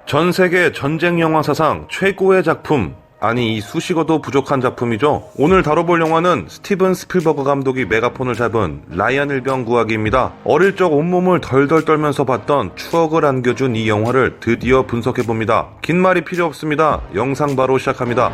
전 세계 전쟁 영화 사상 최고의 작품, 아니 이 수식어도 부족한 작품이죠. 오늘 다뤄볼 영화는 스티븐 스필버그 감독이 메가폰을 잡은 라이언 일병 구하기입니다. 어릴 적 온몸을 덜덜 떨면서 봤던 추억을 안겨준 이 영화를 드디어 분석해봅니다. 긴 말이 필요 없습니다. 영상 바로 시작합니다.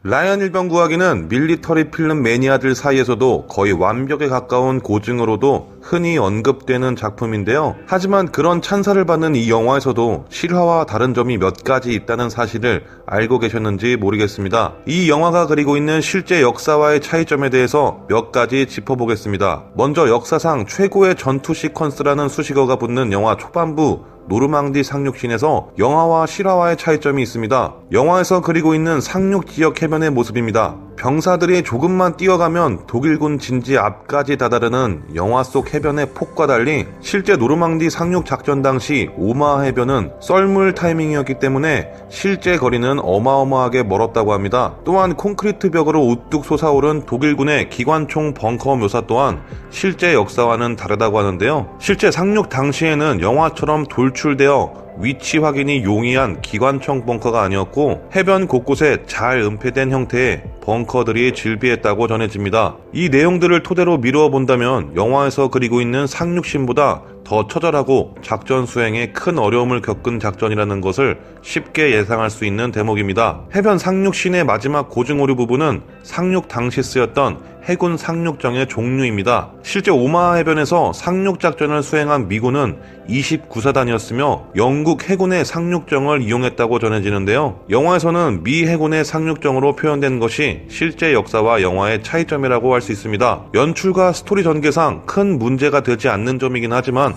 라이언 일병 구하기는 밀리터리 필름 매니아들 사이에서도 거의 완벽에 가까운 고증으로도 흔히 언급되는 작품인데요. 하지만 그런 찬사를 받는 이 영화에서도 실화와 다른 점이 몇 가지 있다는 사실을 알고 계셨는지 모르겠습니다. 이 영화가 그리고 있는 실제 역사와의 차이점에 대해서 몇 가지 짚어보겠습니다. 먼저 역사상 최고의 전투 시퀀스라는 수식어가 붙는 영화 초반부 노르망디 상륙신에서 영화와 실화와의 차이점이 있습니다. 영화에서 그리고 있는 상륙 지역 해변의 모습입니다. 병사들이 조금만 뛰어가면 독일군 진지 앞까지 다다르는 영화 속 해변의 폭과 달리 실제 노르망디 상륙 작전 당시 오마하 해변은 썰물 타이밍이었기 때문에 실제 거리는 어마어마하게 멀었다고 합니다. 또한 콘크리트 벽으로 우뚝 솟아오른 독일군의 기관총 벙커 묘사 또한 실제 역사와는 다르다고 하는데요. 실제 상륙 당시에는 영화처럼 돌출되어 위치 확인이 용이한 기관총 벙커가 아니었고 해변 곳곳에 잘 은폐된 형태의 벙커들이 질비했다고 전해집니다. 이 내용들을 토대로 미루어 본다면 영화에서 그리고 있는 상륙신보다 더 처절하고 작전 수행에 큰 어려움을 겪은 작전이라는 것을 쉽게 예상할 수 있는 대목입니다. 해변 상륙신의 마지막 고증오류 부분은 상륙 당시 쓰였던 해군 상륙정의 종류입니다. 실제 오마하 해변에서 상륙작전을 수행한 미군은 29사단이었으며 영국 해군의 상륙정을 이용했다고 전해지는데요. 영화에서는 미 해군의 상륙정으로 표현된 것이 실제 역사와 영화의 차이점이라고 할 수 있습니다. 연출과 스토리 전개상 큰 문제가 되지 않는 점이긴 하지만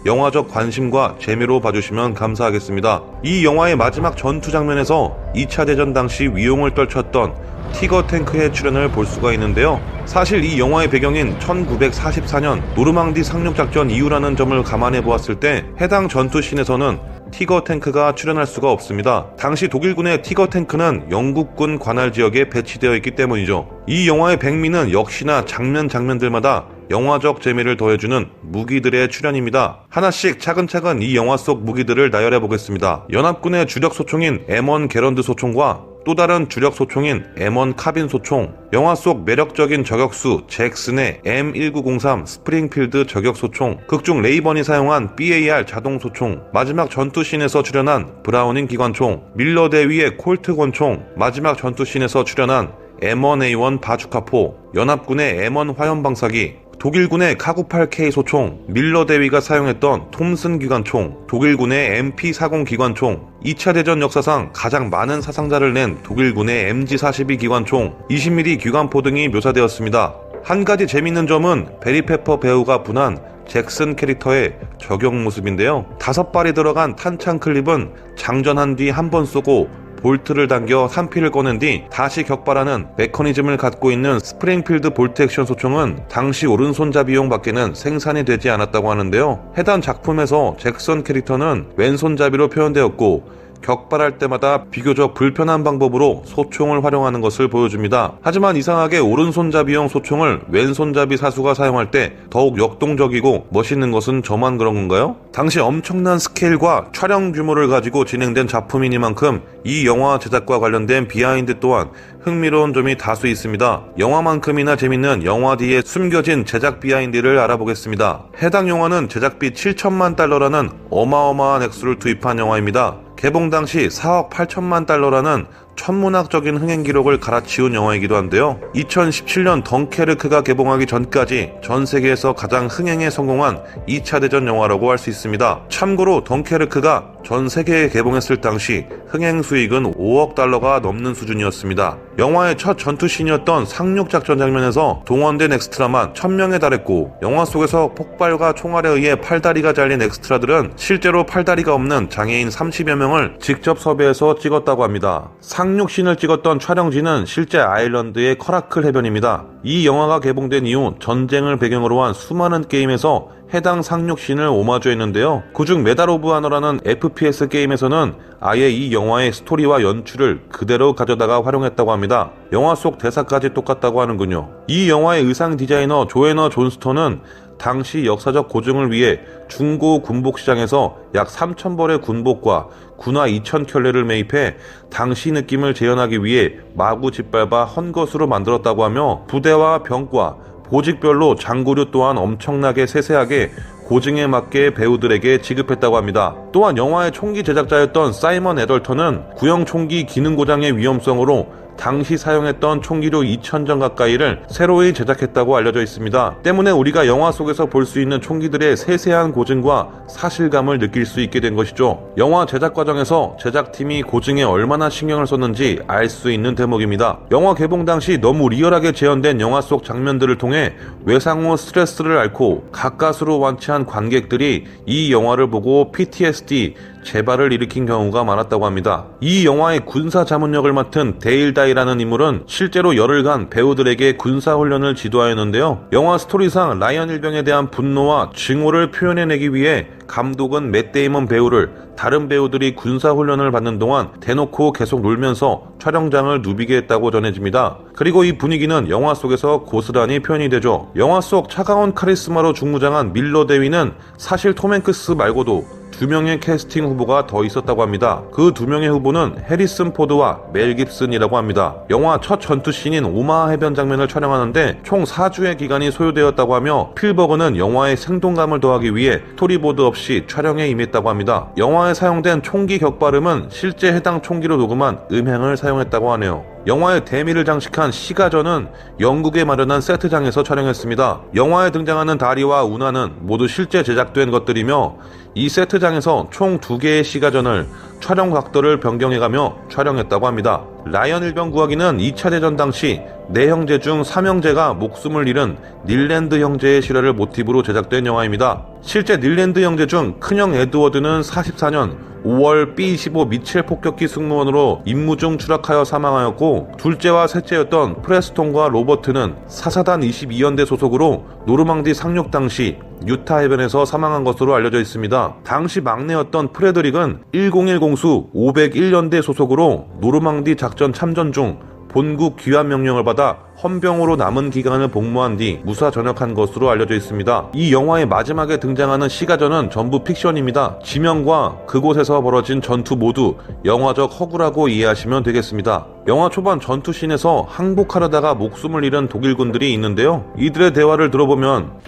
영화적 관심과 재미로 봐주시면 감사하겠습니다. 이 영화의 마지막 전투 장면에서 2차 대전 당시 위용을 떨쳤던 티거 탱크의 출연을 볼 수가 있는데요. 사실 이 영화의 배경인 1944년 노르망디 상륙작전 이후라는 점을 감안해 보았을 때 해당 전투씬에서는 티거 탱크가 출연할 수가 없습니다. 당시 독일군의 티거 탱크는 영국군 관할 지역에 배치되어 있기 때문이죠. 이 영화의 백미는 역시나 장면들마다 영화적 재미를 더해주는 무기들의 출연입니다. 하나씩 차근차근 이 영화 속 무기들을 나열해 보겠습니다. 연합군의 주력 소총인 M1 게런드 소총과 또 다른 주력 소총인 M1 카빈 소총, 영화 속 매력적인 저격수 잭슨의 M1903 스프링필드 저격 소총, 극중 레이번이 사용한 BAR 자동 소총, 마지막 전투씬에서 출연한 브라우닝 기관총, 밀러 대위의 콜트 권총, 마지막 전투씬에서 출연한 M1A1 바주카포, 연합군의 M1 화염방사기, 독일군의 카구8K 소총, 밀러 대위가 사용했던 톰슨 기관총, 독일군의 MP40 기관총, 2차 대전 역사상 가장 많은 사상자를 낸 독일군의 MG42 기관총, 20mm 기관포 등이 묘사되었습니다. 한 가지 재밌는 점은 베리 페퍼 배우가 분한 잭슨 캐릭터의 저격 모습인데요. 5발이 들어간 탄창 클립은 장전한 뒤 한 번 쏘고 볼트를 당겨 산피를 꺼낸 뒤 다시 격발하는 메커니즘을 갖고 있는 스프링필드 볼트 액션 소총은 당시 오른손잡이용 밖에는 생산이 되지 않았다고 하는데요. 해당 작품에서 잭슨 캐릭터는 왼손잡이로 표현되었고 격발할 때마다 비교적 불편한 방법으로 소총을 활용하는 것을 보여줍니다. 하지만 이상하게 오른손잡이용 소총을 왼손잡이 사수가 사용할 때 더욱 역동적이고 멋있는 것은 저만 그런 건가요? 당시 엄청난 스케일과 촬영 규모를 가지고 진행된 작품이니만큼 이 영화 제작과 관련된 비하인드 또한 흥미로운 점이 다수 있습니다. 영화만큼이나 재밌는 영화 뒤에 숨겨진 제작 비하인드를 알아보겠습니다. 해당 영화는 제작비 7천만 달러라는 어마어마한 액수를 투입한 영화입니다. 개봉 당시 4억 8천만 달러라는 천문학적인 흥행 기록을 갈아치운 영화이기도 한데요. 2017년 덩케르크가 개봉하기 전까지 전 세계에서 가장 흥행에 성공한 2차 대전 영화라고 할 수 있습니다. 참고로 덩케르크가 전 세계에 개봉했을 당시 흥행 수익은 5억 달러가 넘는 수준이었습니다. 영화의 첫 전투씬이었던 상륙작전 장면에서 동원된 엑스트라만 1000명에 달했고 영화 속에서 폭발과 총알에 의해 팔다리가 잘린 엑스트라들은 실제로 팔다리가 없는 장애인 30여 명을 직접 섭외해서 찍었다고 합니다. 상륙씬을 찍었던 촬영지는 실제 아일랜드의 커라클 해변입니다. 이 영화가 개봉된 이후 전쟁을 배경으로 한 수많은 게임에서 해당 상륙신을 오마주했는데요. 그중 메달 오브 아너라는 FPS 게임에서는 아예 이 영화의 스토리와 연출을 그대로 가져다가 활용했다고 합니다. 영화 속 대사까지 똑같다고 하는군요. 이 영화의 의상 디자이너 조애너 존스턴은 당시 역사적 고증을 위해 중고 군복시장에서 약 3,000벌의 군복과 군화 2,000켤레를 매입해 당시 느낌을 재현하기 위해 마구 짓밟아 헌것으로 만들었다고 하며 부대와 병과 보직별로 장구류 또한 엄청나게 세세하게 고증에 맞게 배우들에게 지급했다고 합니다. 또한 영화의 총기 제작자였던 사이먼 애덜턴은 구형 총기 기능 고장의 위험성으로 당시 사용했던 총기류 2,000정 가까이를 새로이 제작했다고 알려져 있습니다. 때문에 우리가 영화 속에서 볼 수 있는 총기들의 세세한 고증과 사실감을 느낄 수 있게 된 것이죠. 영화 제작 과정에서 제작팀이 고증에 얼마나 신경을 썼는지 알 수 있는 대목입니다. 영화 개봉 당시 너무 리얼하게 재현된 영화 속 장면들을 통해 외상 후 스트레스를 앓고 가까스로 완치한 관객들이 이 영화를 보고 PTSD, 재발을 일으킨 경우가 많았다고 합니다. 이 영화의 군사 자문역을 맡은 데일 다이라는 인물은 실제로 열흘간 배우들에게 군사훈련을 지도하였는데요. 영화 스토리상 라이언 일병에 대한 분노와 증오를 표현해내기 위해 감독은 맷 데이먼 배우를 다른 배우들이 군사훈련을 받는 동안 대놓고 계속 놀면서 촬영장을 누비게 했다고 전해집니다. 그리고 이 분위기는 영화 속에서 고스란히 표현이 되죠. 영화 속 차가운 카리스마로 중무장한 밀러 대위는 사실 톰 행크스 말고도 2명의 캐스팅 후보가 더 있었다고 합니다. 그 2명의 후보는 해리슨 포드와 멜 깁슨이라고 합니다. 영화 첫 전투씬인 오마하 해변 장면을 촬영하는데 총 4주의 기간이 소요되었다고 하며 필버그는 영화의 생동감을 더하기 위해 스토리보드 없이 촬영에 임했다고 합니다. 영화에 사용된 총기 격발음은 실제 해당 총기로 녹음한 음향을 사용했다고 하네요. 영화의 대미를 장식한 시가전은 영국에 마련한 세트장에서 촬영했습니다. 영화에 등장하는 다리와 운하는 모두 실제 제작된 것들이며 이 세트장에서 총 2개의 시가전을 촬영 각도를 변경해가며 촬영했다고 합니다. 라이언 일병 구하기는 2차 대전 당시 4형제 중 3형제가 목숨을 잃은 닐랜드 형제의 실화를 모티브로 제작된 영화입니다. 실제 닐랜드 형제 중 큰형 에드워드는 44년 5월 B-25 미첼 폭격기 승무원으로 임무 중 추락하여 사망하였고 둘째와 셋째였던 프레스톤과 로버트는 사사단 22연대 소속으로 노르망디 상륙 당시 유타 해변에서 사망한 것으로 알려져 있습니다. 당시 막내였던 프레드릭은 1010수 501연대 소속으로 노르망디 작전 참전 중 본국 귀환 명령을 받아 헌병으로 남은 기간을 복무한 뒤 무사 전역한 것으로 알려져 있습니다. 이 영화의 마지막에 등장하는 시가전은 전부 픽션입니다. 지명과 그곳에서 벌어진 전투 모두 영화적 허구라고 이해하시면 되겠습니다. 영화 초반 전투씬에서 항복하려다가 목숨을 잃은 독일군들이 있는데요. 이들의 대화를 들어보면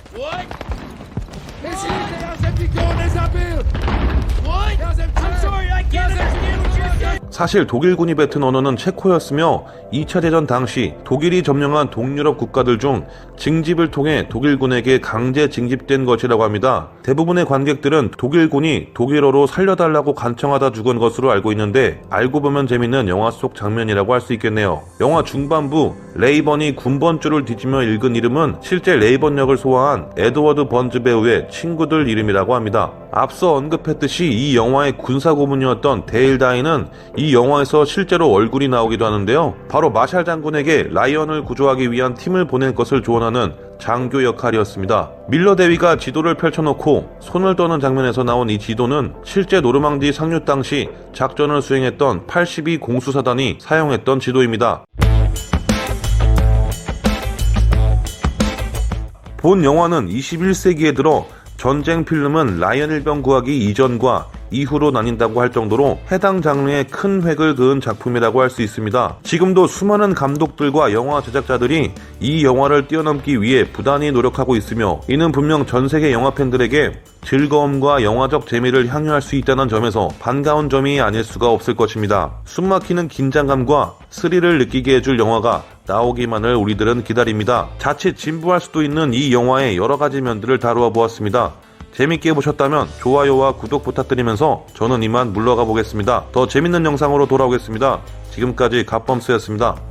사실 독일군이 뱉은 언어는 체코였으며 2차 대전 당시 독일이 점령한 동유럽 국가들 중 징집을 통해 독일군에게 강제 징집된 것이라고 합니다. 대부분의 관객들은 독일군이 독일어로 살려달라고 간청하다 죽은 것으로 알고 있는데 알고 보면 재밌는 영화 속 장면이라고 할 수 있겠네요. 영화 중반부 레이번이 군번줄을 뒤지며 읽은 이름은 실제 레이번 역을 소화한 에드워드 번즈 배우의 친구들 이름이라고 합니다. 앞서 언급했듯이 이 영화의 군사고문이었던 데일 다이는 이 영화에서 실제로 얼굴이 나오기도 하는데요. 바로 마샬 장군에게 라이언을 구조하기 위한 팀을 보낼 것을 조언하는 장교 역할이었습니다. 밀러 대위가 지도를 펼쳐놓고 손을 떠는 장면에서 나온 이 지도는 실제 노르망디 상륙 당시 작전을 수행했던 82 공수사단이 사용했던 지도입니다. 본 영화는 21세기에 들어 전쟁 필름은 라이언 일병 구하기 이전과 이후로 나뉜다고 할 정도로 해당 장르에 큰 획을 그은 작품이라고 할 수 있습니다. 지금도 수많은 감독들과 영화 제작자들이 이 영화를 뛰어넘기 위해 부단히 노력하고 있으며 이는 분명 전세계 영화 팬들에게 즐거움과 영화적 재미를 향유할 수 있다는 점에서 반가운 점이 아닐 수가 없을 것입니다. 숨막히는 긴장감과 스릴을 느끼게 해줄 영화가 나오기만을 우리들은 기다립니다. 자칫 진부할 수도 있는 이 영화의 여러가지 면들을 다루어 보았습니다. 재밌게 보셨다면 좋아요와 구독 부탁드리면서 저는 이만 물러가 보겠습니다. 더 재밌는 영상으로 돌아오겠습니다. 지금까지 갓범스였습니다.